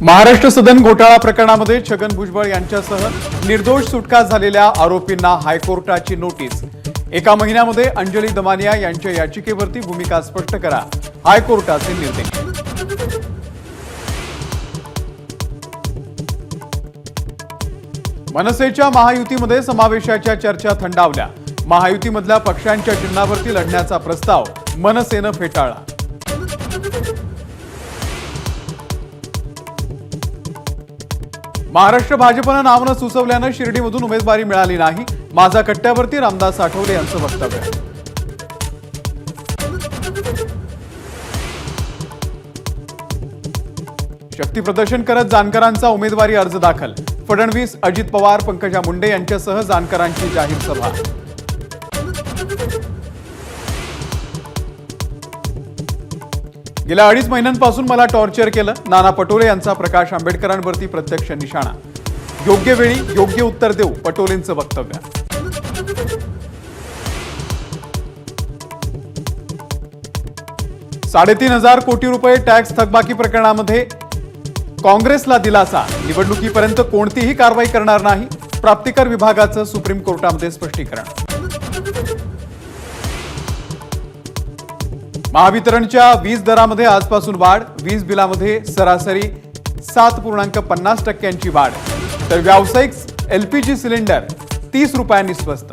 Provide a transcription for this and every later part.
महाराष्ट्र सदन घोटाळा प्रकरणामध्ये छगन भुजबळ यांच्यासह निर्दोष सुटका झालेल्या आरोपींना हायकोर्टाची नोटीस। एका महिन्यामध्ये अंजली दमानिया यांच्या याचिकेवरती भूमिका स्पष्ट करा, हायकोर्टाचे निर्देश। मनसेच्या महायुतीमध्ये समावेशाच्या चर्चा थंडावल्या। महायुतीमधल्या पक्षांच्या चिन्हावरती लढण्याचा प्रस्ताव मनसेनं फेटाळला। महाराष्ट्र भाजपनं नाव न सुचवल्यानं शिर्डीमधून उमेदवारी मिळाली नाही। माझा कट्ट्यावरती रामदास आठवले यांचं वक्तव्य। शक्ती प्रदर्शन करत जानकरांचा उमेदवारी अर्ज दाखल। फडणवीस, अजित पवार, पंकजा मुंडे यांच्यासह जानकरांची जाहीर सभा। गेल्या 2.5 महिन्यांपासून मला टॉर्चर केलं। नाना पटोले यांचा प्रकाश आंबेडकरांवरती प्रत्यक्ष निशाणा। योग्य वेळी योग्य उत्तर देऊ, पटोलेंचं वक्तव्य। ₹3,500 कोटी रुपये टॅक्स थकबाकी प्रकरणामध्ये काँग्रेसला दिलासा। निवडणुकीपर्यंत कोणतीही कारवाई करणार नाही, प्राप्तिकर विभागाचं सुप्रीम कोर्टामध्ये स्पष्टीकरण। महावितरणच्या वीज दरामध्ये आजपासून वाढ। वीज बिलामध्ये सरासरी 7.50% वाढ, तर व्यावसायिक LPG सिलेंडर 30 रुपयांनी स्वस्त।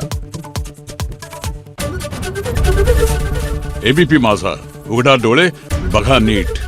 ABP माझा, उघडा डोळे बघा नीट।